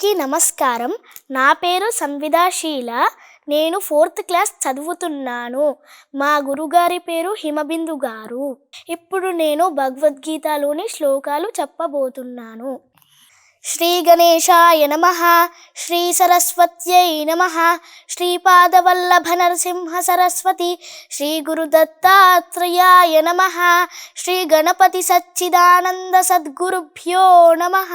అందరికీ నమస్కారం. నా పేరు సంవిదాశీల. నేను 4th క్లాస్ చదువుతున్నాను. మా గురుగారి పేరు హిమబిందు గారు. ఇప్పుడు నేను భగవద్గీతలోని శ్లోకాలు చెప్పబోతున్నాను. శ్రీ గణేశాయ నమః, శ్రీ సరస్వత్యై నమః, శ్రీపాదవల్లభ నరసింహ సరస్వతి, శ్రీ గురుదత్తాత్రేయాయ నమః, శ్రీ గణపతి సచ్చిదానంద సద్గురుభ్యో నమః.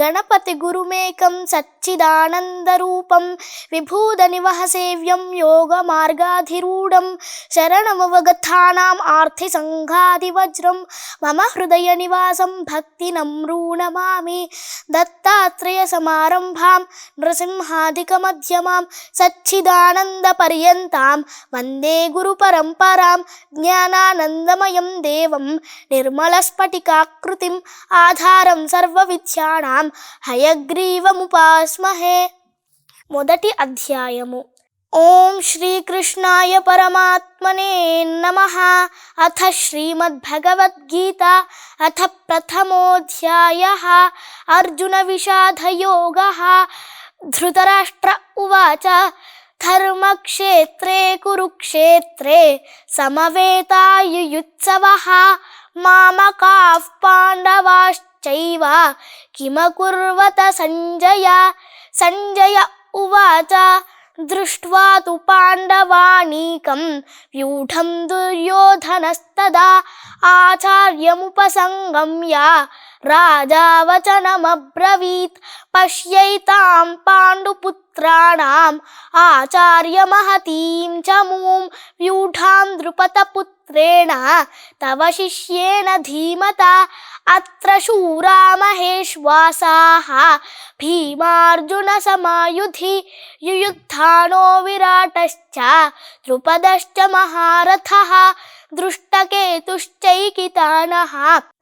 గణపతి గురుమేకం సచ్చిదానంద రూపం, విభూద నివహ సేవ్యం యోగ మార్గాధిరూఢం, శరణమవగతానాం ఆర్తి సంఘాది వజ్రం, మమ హృదయ నివాసం భక్తి నమృణమామి. దత్తాత్రేయ సమారంభాం నృసింహాదిక మధ్యమాం, సచ్చిదానంద పర్యంతాం వందే గురు పరంపరాం. జ్ఞానానందమయం దేవం నిర్మల స్ఫటికాకృతిం, ఆధారం సర్వ విద్యానాం హయగ్రీవముపాస్మహే. మొదటి అధ్యాయము. ఓం శ్రీకృష్ణాయ పరమాత్మనే నమః. అథ శ్రీమద్భగవద్గీత అథ ప్రథమోऽధ్యాయః. అర్జున విషాదయోగః. ధృతరాష్ట్ర ఉవాచ ధర్మక్షేత్రే కురుక్షేత్రే సమవేతాయుయుత్సవః, మామకాః పాండవాశ్చైవ కిమకుర్వత సంజయ. సంజయ ఉవాచ దృష్ట్వా తు పాండవానీకం వ్యూఢం దుర్యోధనస్తదా, ఆచార్యముపసంగమ్య రాజా వచనమబ్రవీత్. పశ్యైతాం పాండుపుత్రాణాం ఆచార్యమహతీం చమూం, వ్యూఢాం ద్రుపదపుత్రేణ తవ శిష్యేణ ధీమతా. అత్ర శూరా మహేశ్వాసాః భీమార్జున సమాయుధి, యుయుద్ధానో విరాటశ్చ ద్రుపదశ్చ మహారథః, దృష్టకేతుశ్చైకితానః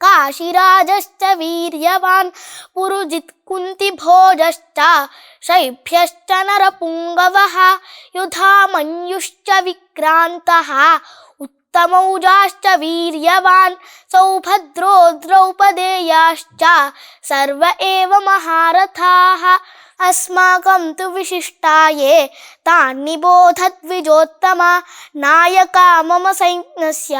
కాశీరాజశ్చ వీర్యవాన్, పురుజిత్ కుంతిభోజశ్చ శైభ్యశ్చ నరపుంగవః, యుధామన్యుశ్చ విక్రాంతః ఉత్తమౌజాశ్చ వీర్యవాన్, సౌభద్రో ద్రౌపదేయాశ్చ సర్వ ఏవ మహారథాః. అస్మాకం తు విశిష్టాయే తాన్నిబోధద్విజోత్తమ, నాయకా మమ సైన్యస్య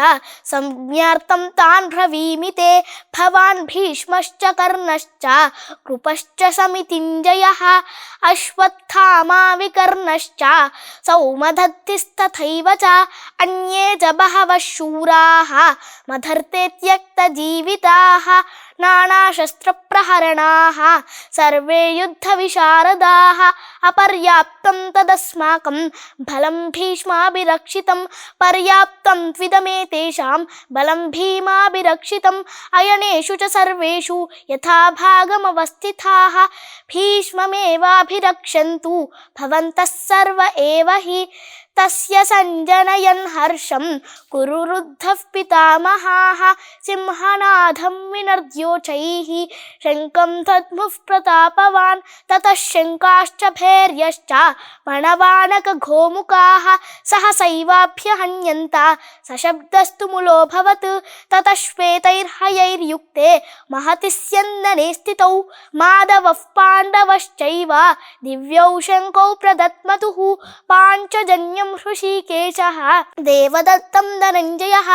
సంజ్ఞార్థం తాన్ బ్రవీమి తే. భవాన్ భీష్మశ్చ కర్ణశ్చ కృపశ్చ సమితింజయః, అశ్వత్థామా వికర్ణశ్చ సౌమదత్తిస్తథైవ చ, అన్యే చ బహవః శూరాः మదర్థే త్యక్తజీవితాः, నానాశస్త్రప్రహరణాः సర్వే యుద్ధవిశారదాः. అపర్యాప్తం తదస్మాకం బలం భీష్మాభిరక్షితం, పర్యాప్తం త్విదమేతేషాం బలం భీమాభిరక్షితం. అయనేషు చ సర్వేషు యథాభాగమవస్థితాః, భీష్మమేవాభిరక్షन्तు భవంతః సర్వ ఏవ హి. తస్య సంజనయన్ హర్షం కురురుద్ధః పితామహాః, సింహనాదం వినర్ద్యోచైః శంఖం దద్ముః ప్రతాపవాన్. తతః శంఖాశ్చ భైర్యశ్చ పణవానక గోముఖాః సహసైవాభ్యహన్యంత, సశబ్దస్తు ములోऽభవత్. తతః శ్వేతైర్హయైర్యుక్తే మహతి స్యందనే స్థితౌ, మాధవః పాండవశ్చైవ దివ్యౌ శంఖౌ ప్రదత్మతుః. పాంచజన్యం హృషీకేశః దేవదత్తం ధనంజయః,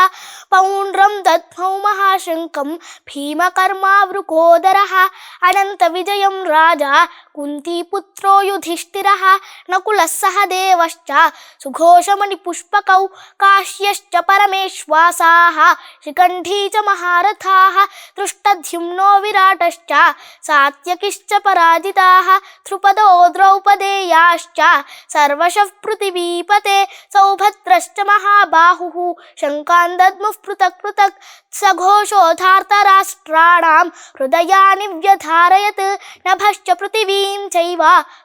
పౌండ్రం దద్మౌ మహాశంఖం భీమకర్మావృకోదరः. అనంత విజయం రాజా కుంతీపుత్రో యుధిష్ఠిరः, నకులः సహదేవశ్చ సుఘోషమణి పుష్పకౌ, కాశ్యశ్చ పరమేశ్వాసాः శిఖండీ చ మహారథాः. దృష్టద్యుమ్నో విరాటశ్చ సాత్యకిశ్చ పరాజితాः, ద్రుపదో ద్రౌపదేయాశ్చ సర్వశః పృథివీపతే. సౌభద్రశ్చ మహాబాహుః శంఖాన్ దద్ముః పృథక్ పృథక్, సఘోషోధార్తరాష్ట్రాణాం హృదయాని వ్యధారయత్. నభశ్చ పృథివీం చైవ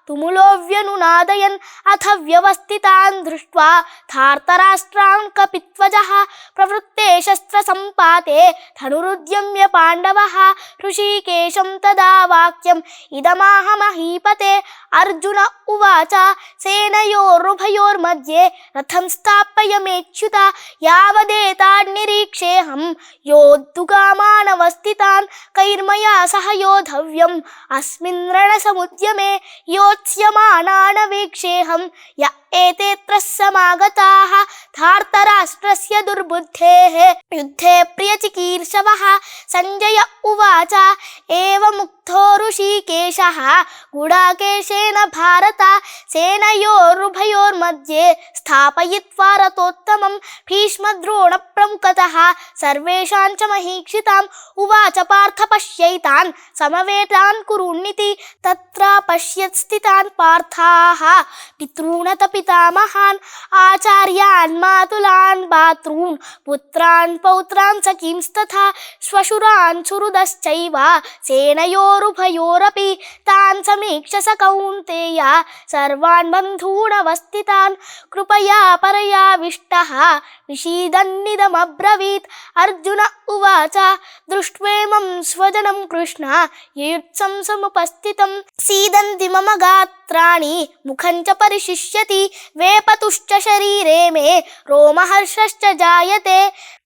తుములో వ్యనునాదయన్, అథ వ్యవస్థితాన్ దృష్ట్వా ధార్తరాష్ట్రాన్ కపిధ్వజః. ప్రవృత్తే శస్త్రసంపాతే ధనురుద్యమ్య పాండవః, హృషీకేశం తదా వాక్యం ఇదమాహ మహీపతే. అర్జున ఉవాచ సేనయోరుభయోర్मध्ये मध्ये रथं स्थापयमेच्युत यावदेतान्निरीक्षेऽहं योद्धुकामानवस्थितान् कैर्मया सह योद्धव्यम् अस्मिन् रणसमुद्यमे योत्स्यमानान् वीक्षेऽहं य एतेऽत्र समागताः धार्तराष्ट्रस्य दुर्बुद्धेः युद्धे प्रियचिकीर्षवः। सञ्जय उवाच एवमुक्तो ऋषिकेशः गुडाकेशेन भारत सेनयोरुभयोर्मध्ये स्थापयित्वा रथोत्तमं भीष्मद्रोणप्रमुखतः सर्वेषां च महीक्षिताम् उवाच पार्थ पश्यैतान् समवेतान् कुरुन्निति तत्र पश्यत् स्थितान् पार्थाः पितॄणत पितामहान् आचार्यान् मातुलान् भातॄन् पुत्रान् पौत्रान् सखींस्तथा श्वशुरान् सुहृदश्चैव सेनयोरुभयोरपि तान् समीक्ष्य स कौन्तेय सर्वान् बन्धूनवस्थितान् कृपया परयाविष्टः विषीदन्निदमब्रवीत्। अर्जुन उवाच दृष्ट्वेमं स्वजनं कृष्ण युयुत्सं समुपस्थितं सीदन्ति मम गात्राणि मुखं च परिशिष्यति वेपतुश्च शरीरे मे रोमहर्षश्च जायते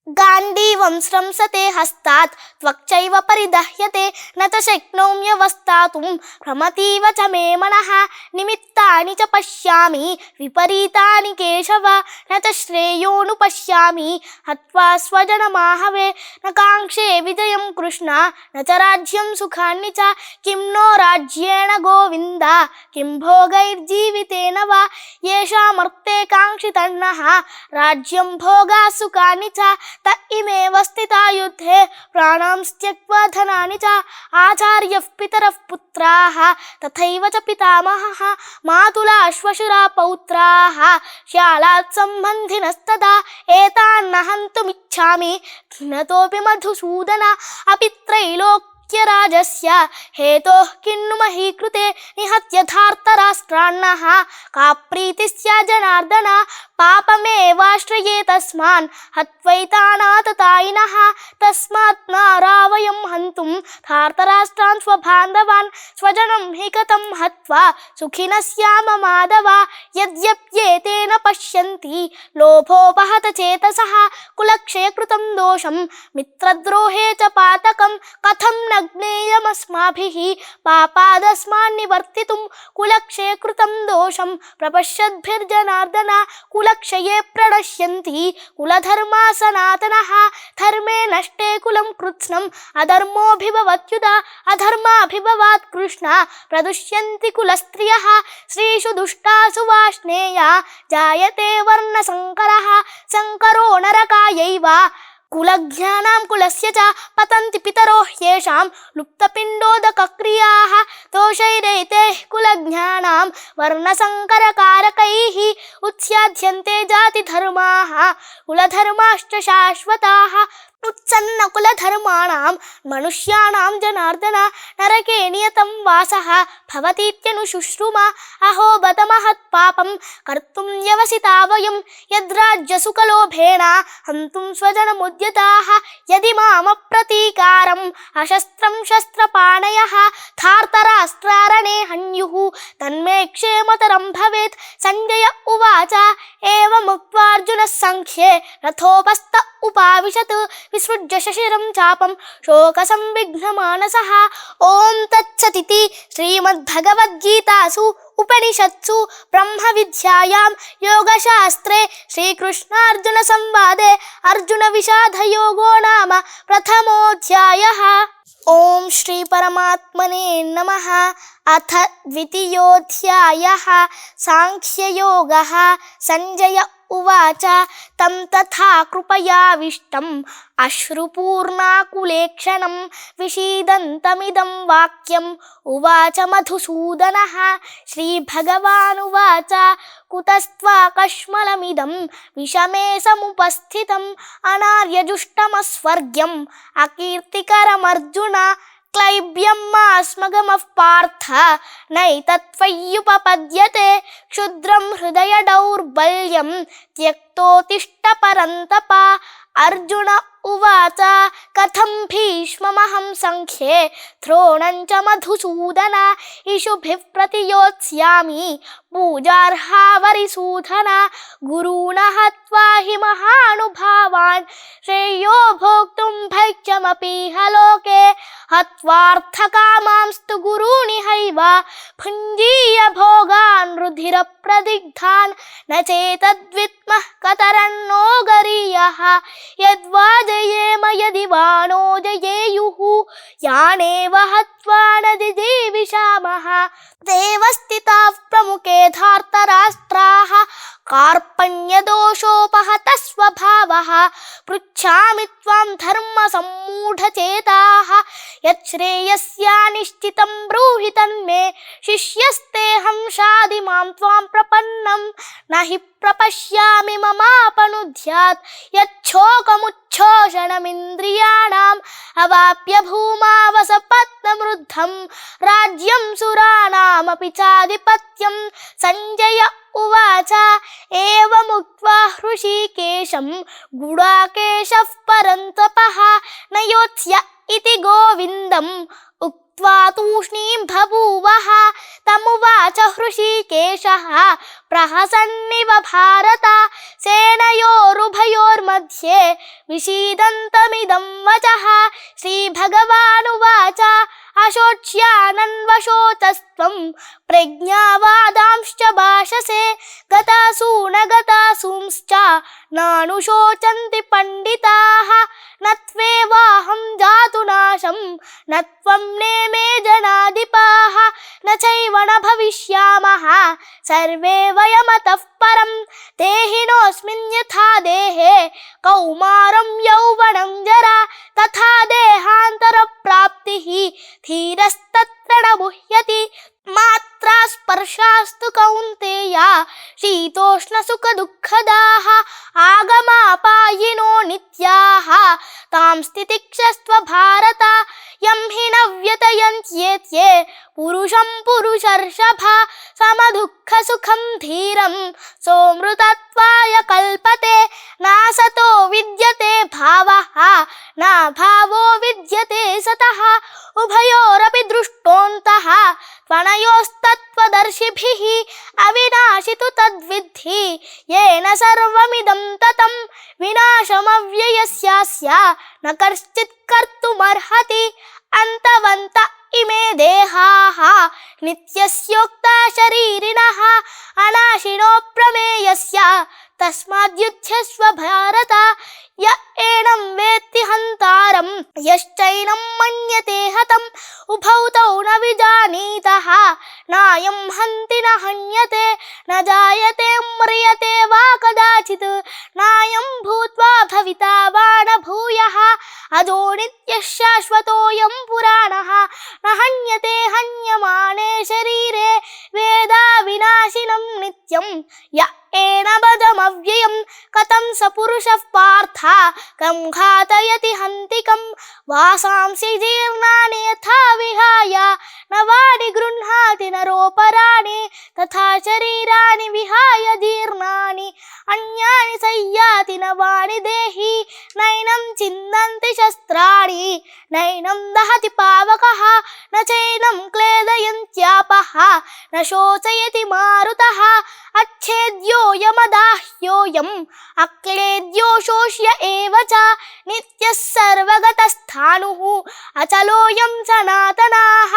गाण्डीवं स्रंसते हस्तात् त्वक्चैव परिदह्यते न च शक्नोम्यवस्थातुं भ्रमतीव च मे मनः निमित्तानि च पश्यामि विपरीतानि केशव न च श्रेयोनुपश्यामि हत्वा स्वजनमाहवे न काङ्क्षे विजयं कृष्ण न च राज्यं सुखानि च किं नो राज्येण गोविन्द किं भोगैर्जीवितेन वा येषामर्थे काङ्क्षितन्नः राज्यं भोगा सुखानि च त इमेव स्थिता युद्धे प्राणां त्यक्त्वा धनानि च आचार्यः पितरः पुत्राः तथैव च पितामहः मातुला श्वशुरा पौत्राः श्यालात् सम्बन्धिनस्तदा एतान्न हन्तुमिच्छामि घ्नतोऽपि मधुसूदन अपि त्रैलोक्यराजस्य हेतोः किन्नु मही कृते निहत्य धार्तराष्ट्रान्नः का प्रीतिः स्यात् जनार्दन पापमेवाश्रये तस्मान् हत्वैतानाततायिनः तस्मात् नारावयं हन्तुं धार्तराष्ट्रान् स्वबान्धवान् स्वजनं हि कथं हत्वा सुखिनः स्याम माधव यद्यप्येतेन पश्यन्ति लोभोपहत चेतसः कुलक्षयकृतं दोषं मित्रद्रोहे च पातकं कथं न ज्ञेयमस्माभिः पापादस्मान्निवर्तितुं कुलक्षयकृतं दोषं प्रपश्यद्भिर्जनार्दन कुलक्षये प्रणश्यन्ति कुलधर्मा सनातनः धर्मे नष्टे कुलं कृत्स्नम् अधर्मोऽभिभवत्युत अधर्माभिभवात् कृष्ण प्रदुष्यन्ति कुलस्त्रियः स्त्रीषु दुष्टासु वाष्णेया जायते वर्णसङ्करः सङ्करो नरकायैव कुलज्ञानां कुलस्य च पतन्ति पितरो ह्येषां लुप्तपिण्डोदकक्रियाः दोषैरेते कुलज्ञानां वर्णसङ्करकारकैः उत्स्याद्यन्ते जातिधर्माः कुलधर्माश्च शाश्वताः उत्सन्नकुलधर्माणां मनुष्याणां जनार्दन नरके नियतं वासः भवतीत्यनुशुश्रुम अहो बत महत्पापं कर्तुं व्यवसिता वयं यद्राज्यसुखलोभेन हन्तुं स्वजनमुद्यताः यदि मामप्रतीकारम् अशस्त्रं शस्त्रपाणयः धार्तराष्ट्रारणे हन्युः तन्मे क्षेमतरं भवेत्। सञ्जय उवाच एवमुक्त्वार्जुनः सङ्ख्ये रथोपस्थ उपाविशत् विसृज्य शशिरं चापं शोकसंविघ्नमानसः। ॐ तत्सदिति श्रीमद्भगवद्गीतासु उपनिषत्सु ब्रह्मविद्यायां योगशास्त्रे श्रीकृष्णार्जुनसंवादे अर्जुनविषादयोगो नाम प्रथमोऽध्यायः। ॐ श्री परमात्मने नमः। अथ द्वितीयोऽध्यायः सांख्ययोगः। सञ्जय उवाच तं तथा कृपयाविष्टम् अश्रुपूर्णाकुलेक्षणं विषीदन्तमिदं वाक्यम् उवाच मधुसूदनः। श्रीभगवानुवाच कुतस्त्वाकश्मलमिदं विषमे समुपस्थितम् अनार्यजुष्टमस्वर्ग्यम् अकीर्तिकरमर्जुन क्लैब्यमास्मगमः पार्थ नैतत्त्वय्युपपद्यते क्षुद्रं हृदय दौर्बल्यं त्यक्तोत्तिष्ठ परन्तप। अर्जुन उवाच कथं भीष्ममहं संख्ये द्रोणं च मधुसूदन इषुभिः प्रतियोत्स्यामि पूजार्हा वरिसूदन गुरून् हत्वा हि महानुभावान् श्रेयो भोक्तुं भैक्ष्यमपीह लोके हत्वार्थकामांस्तु गुरूनिहैव भुञ्जीय भोगान् रुधिरप्रदिग्धान् न चेतद्विद्मः कतरन्नो गरीयः यद्वा जयेम यदि वा नो जयेयुः यानेव हत्वा न जिजीविषामः देवस्थिताः प्रमुखे धार्तराष्ट्राः कार्पण्यदोषोपहतः स्वभावः पृच्छामि त्वां धर्मसम्मूढचेताः यच्छ्रेयस्यानिश्चितं ब्रूहि तन्मे शिष्यस्तेऽहं शाधिमां त्वां प्रपन्नं न हि प्रपश्यामि ममापनुद्यात् यच्छोकमुच्छोषणमिन्द्रियाणाम् अवाप्य भूमावसपत्नमृद्धं राज्यं सुराणामपि चाधिपत्यं सञ्जय उवाच एवमुक्त्वा हृषीकेशं गुडाकेशः परन्तपः न योत्स्य इति गोविन्दम् उक्त्वा तूष्णीं बभूवः तमुवाच हृषीकेशः प्रहसन्निव भारत सेनयोरुभयोर्मध्ये विषीदन्तमिदं वचः श्रीभगवानुवाच अशोच्यानन्वशोचस्त्वं प्रज्ञावादांश्च भाषसे गतासून गतासूंश्च नानुशोचन्ति पण्डिताः न त्वेवाहं जातुनाशं न त्वं नेमे जनाधिपाः न चैव न भविष्यामः सर्वे वयमतः परं देहिनोऽस्मिन् यथा देहे कौमारं यौवनं जरा तथा देहान्तरप्राप्तिः धीरस्तत्र न मुह्यति मात्रा स्पर्शास्तु कौन्तेय शीतोष्णसुखदुःखदाः आगमापायिनो नित्याः तां स्थितिक्षस्व भारत यं हि न व्यतयन्त्येत्ये पुरुषं पुरुषर्षभ समदुःखसुखं धीरं सोऽमृतत्वाय कल्पते नासतो विद्यते भावः न भावो विद्यते सतः उभयोरपि दृष्टोऽन्तः त्वनयोस्तत्त्वदर्शिभिः अविनाशि तु तद्विद्धि येन सर्वमिदं ततं विनाशमव्ययस्यास्य न कश्चित् कर्तुमर्हति अन्तवन्त इमे देहाः नित्यस्योक्ता शरीरिणः अनाशिनो प्रमेयस्य तस्माद्युध्यस्व भारत य एनं वेत्ति हन्तारं यश्चैनं मन्यते हतम् उभौ तौ न विजानीतः नायं हन्ति न हन्यते न जायते म्रियते वा कदाचित् नायं भूत्वा भविता वा न भूयः अजो नित्यः शाश्वतोऽयं पुराणः न हन्यते हन्यमाने शरीरे वेदा विनाशिनं नित्यं य एनमजमव्ययं कथं स पुरुषः पार्थ कं घातयति हन्तिकं वासांसि जीर्णानि यथा विहाय नवानि गृह्णाति नरोपराणि तथा शरीराणि विहाय जीर्णानि अन्यानि संयाति नवानि देहि नैनं छिन्दन्ति शस्त्राणि नैनं दहति पावकः न चैनं क्लेदयन्त्यापः न शोचयति मारुतः अच्छेद्योऽयमदाह्योऽयम् अक्लेद्यो शोष्य एव च नित्यः सर्वगतस्थाणुः अचलोऽयं सनातनः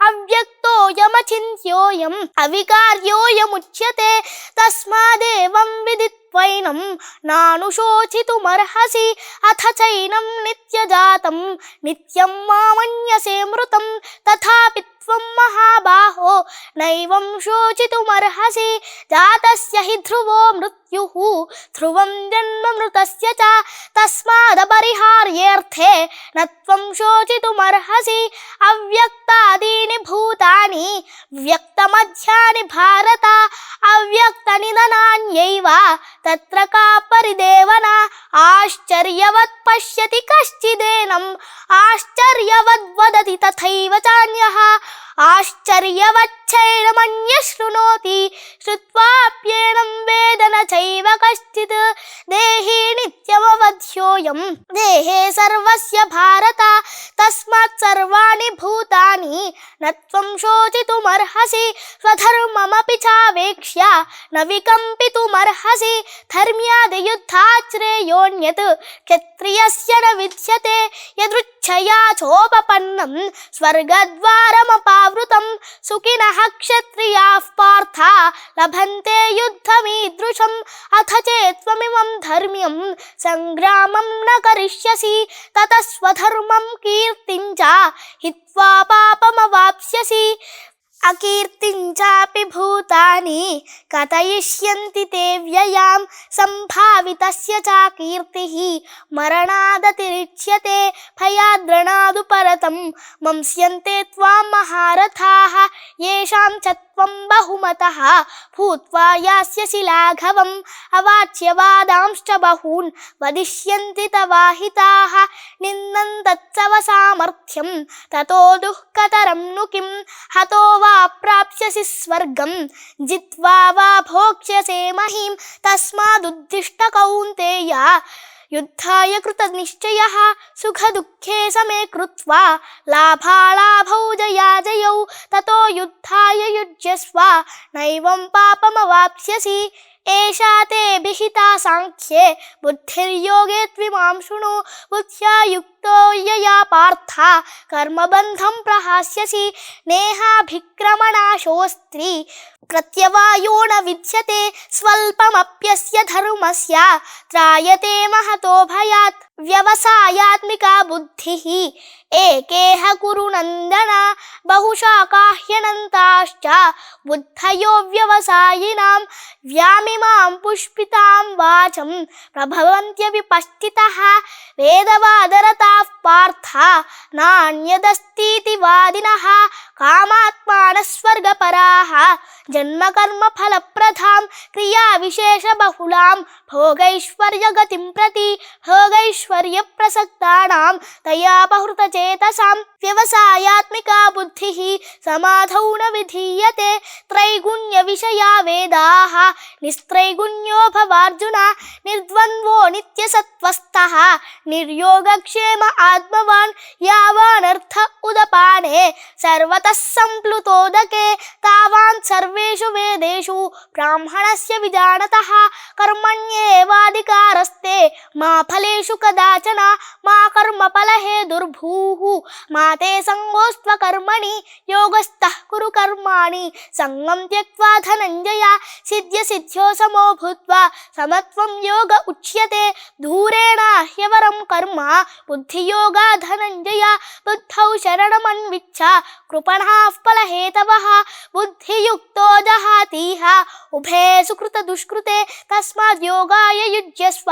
अव्यक्तोऽयमचिन्त्योऽयम् अविकार्योऽयमुच्यते तस्मादेवं विदित्वैनं नानुशोचितुमर्हसि अथ चैनं नित्यजातं नित्यं मामन्यसे मृतं तथापि त्वं महाबाहो नैवं शोचितुमर्हसि जातस्य हि ध्रुवो मृत्युः ध्रुवं जन्म मृतस्य च तस्मादपरिहार्येऽर्थे न त्वं शोचितुमर्हसि अव्यक्तादीनि भूतानि व्यक्तमध्यानि भारत अव्यक्तनिधनान्यैव तत्र का परिदेवना आश्चर्यवत् पश्यति कश्चिदेनम् आश्चर्यवद् वदति तथैव चान्यः आश्चर्यवच्चैनमन्यः शृणोति श्रुत्वाप्येनं वेद न तथैव कश्चित् देहि नित्यमवध्योऽयं देहे सर्वस्य भारत तस्मात् सर्वाणि भूतानि न त्वं शोचितुमर्हसि स्वधर्ममपि चावेक्ष्य न विकम्पितुमर्हसि धर्म्यादियुद्धात् श्रेयोऽन्यत् क्षत्रियस्य न विद्यते यदृच्छया चोपपन्नं स्वर्गद्वारमपावृतं सुखिनः क्षत्रियाः पार्थ लभन्ते युद्धमीदृशम् अथ चेत्त्वमिमं धर्म्यं संग्रामं न करिष्यसि ततः स्वधर्मं कीर्तिं च हित्वा पापमवाप्स्यसि अकीर्तिं चापि भूतानि कथयिष्यन्ति ते व्ययां सम्भावितस्य च कीर्तिः मरणादतिरिच्यते भयाद्रणादुपरतं मंस्यन्ते त्वां महारथाः येषां च त्वं बहुमतः भूत्वा यास्यसि लाघवम् अवाच्यवादांश्च बहून् वदिष्यन्ति तवाहिताः निन्दन्तत्तव सामर्थ्यं ततो दुःखतरं नु किं हतो वा प्राप्स्यसि स्वर्गं जित्वा वा भोक्ष्यसे महीं तस्मादुद्दिष्ट कौन्तेय युद्धाय कृतनिश्चयः सुखदुःखे समे कृत्वा लाभालाभौ जयाजयौ ततो युद्धाय युज्यस्व नैवं पापमवाप्स्यसि एषा ते विहिता सांख्ये बुद्धिर्योगे त्विमां शृणु बुद्ध्या युक्तो यया पार्थ कर्मबन्धं प्रहास्यसि नेहाभिक्रमणाशोऽस्त्रि प्रत्यवायो न विद्यते स्वल्पमप्यस्य धर्मस्य त्रायते महतो भयात् व्यवसायात्मिका बुद्धिः एकेह कुरु नन्दन बहुशाकाह्यनन्ताश्च बुद्धयो व्यवसायिनां व्यामिमां पुष्पितां वाचं प्रभवन्त्यविपश्चितः वेदवादरताः पार्थ नान्यदस्तीति वादिनः कामात्मानः स्वर्गपराः जन्मकर्मफलप्रदां क्रियाविशेषबहुलां भोगैश्वर्यगतिं प्रति भोगैश्वर्यप्रसक्तानां तया बहुतचेतसां व्यवसायात्मिका बुद्धिः समाधौ न विधीयते त्रैगुण्यविषया वेदाः निस्त्रैगुण्यो भवार्जुन निर्द्वन्द्वो नित्यसत्त्वस्थः निर्योगक्षेम आत्मवान् यावानर्थ उदपाने सर्वतः सम्प्लुतोदके तावान् सर्वेषु वेदेषु ब्राह्मणस्य विजानतः कर्मण्येवाधिकारस्ते मा फलेषु कदाचन मा कर्मफलहेतुर्भूः मा ते सङ्गोऽस्त्वकर्मणि योगस्थः कुरु कर्माणि सङ्गं त्यक्त्वा धनञ्जय सिद्ध्यसिद्ध्यो समो भूत्वा समत्वं योग उच्यते दूरेण ह्यवरं कर्म बुद्धियोगा धनञ्जय बुद्धौ शरणमन्विच्छ कृपणः फलहेतवः बुद्धियुक्तो जहातीह उभे सुकृतदुष्कृते तस्माद् योगाय युज्यस्व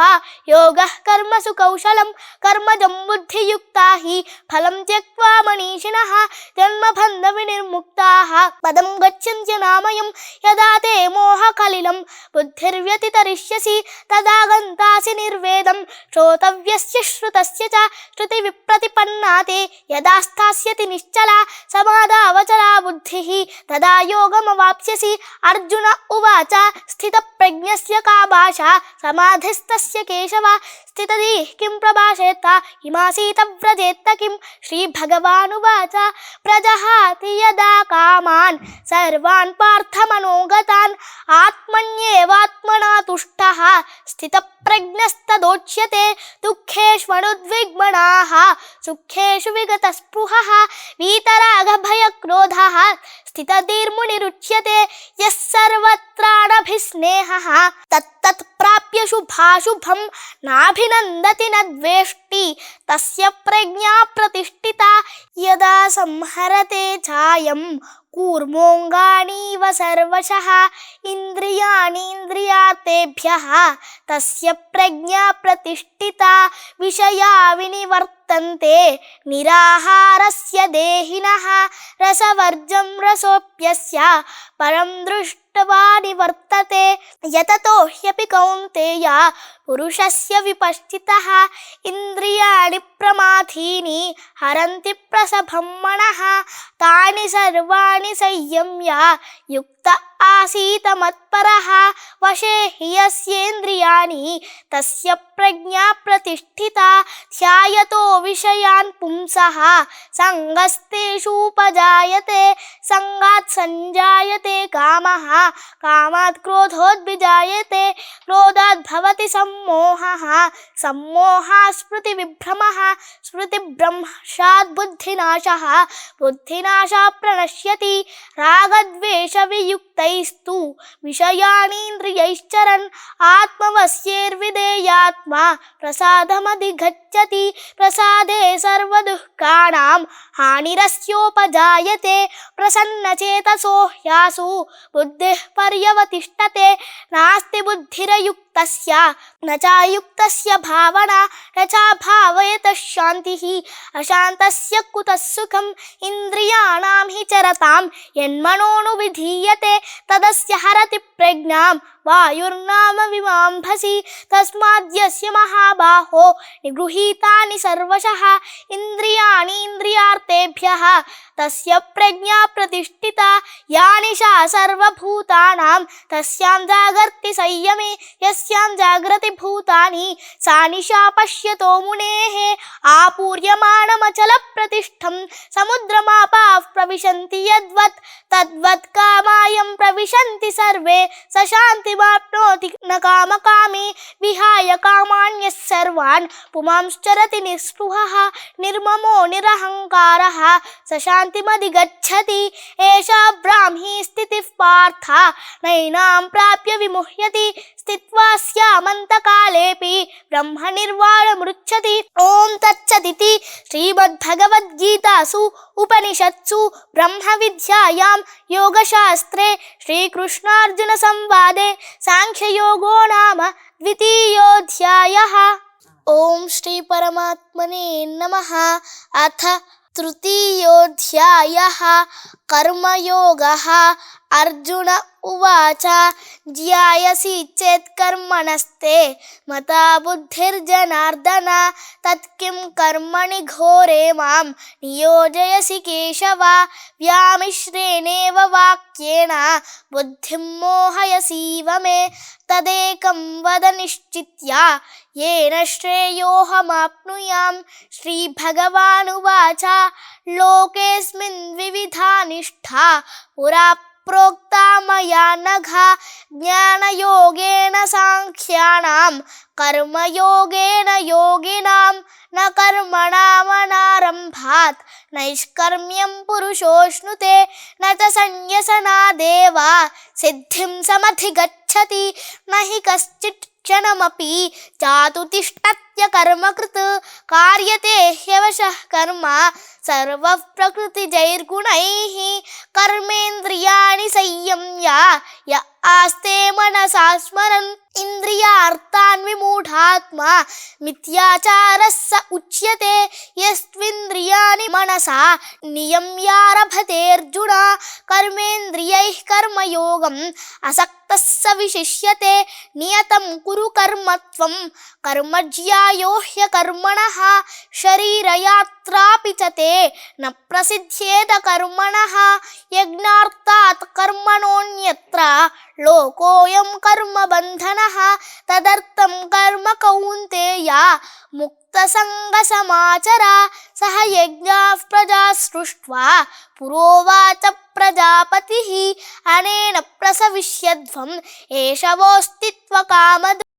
योगः कर्मसु कौशलं कर्मजं बुद्धियुक्ता हि फलं त्यक्त्वा मनीषिणः जन्मबन्धविनिर्मुक्ताः पदं गच्छन्त्यनामयं यदा ते मोहकलिलं बुद्धिर्व्यतितरिष्यसि तदा गन्तासि निर्वेदं श्रोतव्यस्य श्रुतस्य च श्रुतिविप्रतिपन्ना ते यदा स्थास्यति निश्चला समाधावचला बुद्धिः तदा योगमवाप्स्यसि अर्जुन उवाच स्थितप्रज्ञस्य का भाषा समाधिस्तस्य केशव स्थितधिः किं प्रभाषेत इमासीत व्रजेत्त किं श्रीभगवानुवाच प्रजहाति यदा कामान् सर्वान् पार्थमनोगतान् आत्मन्येवात्मना तुष्टः स्थितप्रज्ञस्तदोच्यते दुःखेष्वनुद्विग्मनाः सुखेषु विगतस्पृहः वीतरागभयक्रोधः स्थितधीर्मुनिरुच्यते यः सर्वत्राणभिस्नेहः तत्तत् प्राप्य शुभाशुभं नाभिनन्दति न द्वेष्टि तस्य प्रज्ञा प्रतिष्ठिता यदा संहरते चायं कूर्मोऽङ्गानीव सर्वशः इन्द्रियाणीन्द्रियार्थेभ्यः तस्य प्रज्ञा प्रतिष्ठिता विषया विनिवर्तन्ते निराहारस्य देहिनः रसवर्जं रसोऽप्यस्य परं दृष्ट्वा निवर्तते यततो ह्यपि कौन्तेय पुरुषस्य विपश्चितः इन्द्रियाणि प्रमाथीनि हरन्ति प्रसभं मनः तानि सर्वाणि संयम्य युक्त युक्त आसीत मत्परः वशे हि यस्येन्द्रियाणि तस्य प्रज्ञा प्रतिष्ठिता ध्यायतो विषयान् पुंसः सङ्गस्तेषूपजायते सङ्गात् सञ्जायते कामः कामात् क्रोधोद्विजायते क्रोधात् भवति सम्मोहः सम्मोहात् स्मृतिविभ्रमः स्मृतिभ्रंशात् बुद्धिनाशः बुद्धिनाशात् प्रणश्यति रागद्वेषवियुक्तैस्तु विषयानीन्द्रियैश्चरन् आत्मवश्यैर्विधेयात्मा प्रसादमधिगच्छति प्रसादे सर्वदुःखानां हानिरस्योपजायते प्रसन्नचेतसो ह्यासु बुद्धिः पर्यवतिष्ठते नास्ति बुद्धिरयुक्तस्य न चायुक्तस्य भावना न चाभावयतः शान्तिः अशान्तस्य कुतः सुखम् इन्द्रियाणां हि चरतां यन्मनोनुविधीयते तदस्य हरति प्रज्ञां वायुर्नाम विमांभसि तस्माद्यस्य महाबाहो निगृहीतानि सर्वशः इन्द्रियाणि इन्द्रियार्थेभ्यः तस्य प्रज्ञा प्रतिष्ठिता या निशा सर्वभूतानां तस्यां जागर्ति संयमे यस्यां जाग्रति भूतानि सा निशा पश्यतो मुनेः आपूर्यमाणमचलप्रतिष्ठं समुद्रमापाः प्रविशन्ति यद्वत् तद्वत् कामायं प्रविशन्ति सर्वे स शान्तिमाप्नोति न कामकामी विहाय कामान्यः सर्वान् पुमांश्चरति निःस्पृहः निर्ममो निरहङ्कारः स शान्तिमधिगच्छति एषा ब्राह्मी स्थितिः पार्थ नैनां प्राप्य विमुह्यति स्थित्वा स्यामन्तकालेऽपि ब्रह्मनिर्वाणमृच्छति ॐ तत्सदिति श्रीमद्भगवद्गीतासु उपनिषत्सु ब्रह्मविद्यायां योगशास्त्रे श्रीकृष्णार्जुनसंवादे सांख्ययोगो नाम द्वितीयोऽध्यायः। ॐ श्रीपरमात्मने नमः। अथ तृतीयोऽध्यायः कर्मयोगः। अर्जुन उवाच ज्ञायसि चेत् कर्मणस्ते मता बुद्धिर्जनार्दन तत्किं कर्मणि घोरे मां नियोजयसि केशव व्यामिश्रेणेव वाक्येन बुद्धिं मोहयसीव मे तदेकं वद निश्चित्य येन श्रेयोऽहमाप्नुयाम्। श्रीभगवानुवाच लोकेऽस्मिन् विविधा निष्ठा पुरा प्रोक्ता मया नघ ज्ञानयोगेन सांख्यानां कर्मयोगेन योगिनां न कर्मणामनारम्भात् नैष्कर्म्यं पुरुषोऽश्नुते न च संन्यसनादेव सिद्धिं समधिगच्छति न हि कश्चित् क्षणमपि जातु तिष्ठत्य कर्मकृत् कार्यते ह्यवशः कर्म सर्वः प्रकृतिजैर्गुणैः कर्मेन्द्रियाणि संयम्य य आस्ते मनसा स्मरन् इन्द्रियार्थान् विमूढात्मा मिथ्याचारः स उच्यते यस्त्विन्द्रियाणि मनसा नियम्यारभतेऽर्जुन कर्मेन्द्रियैः कर्मयोगम् असक्तः स विशिष्यते नियतं कुरु कर्म त्वं कर्मज्यायो ह्यकर्मणः शरीरयात्रापि च ते न प्रसिद्ध्येत कर्मणः यज्ञार्थात् कर्मणोऽन्यत्र लोकोऽयं कर्मबन्धनः तदर्थं कर्म कौन्तेय मुक्तसङ्गसमाचर सह यज्ञाः प्रजा सृष्ट्वा पुरोवाच प्रजापतिः अनेन प्रसविष्यध्वम् एष वोऽस्तित्वकामधुक्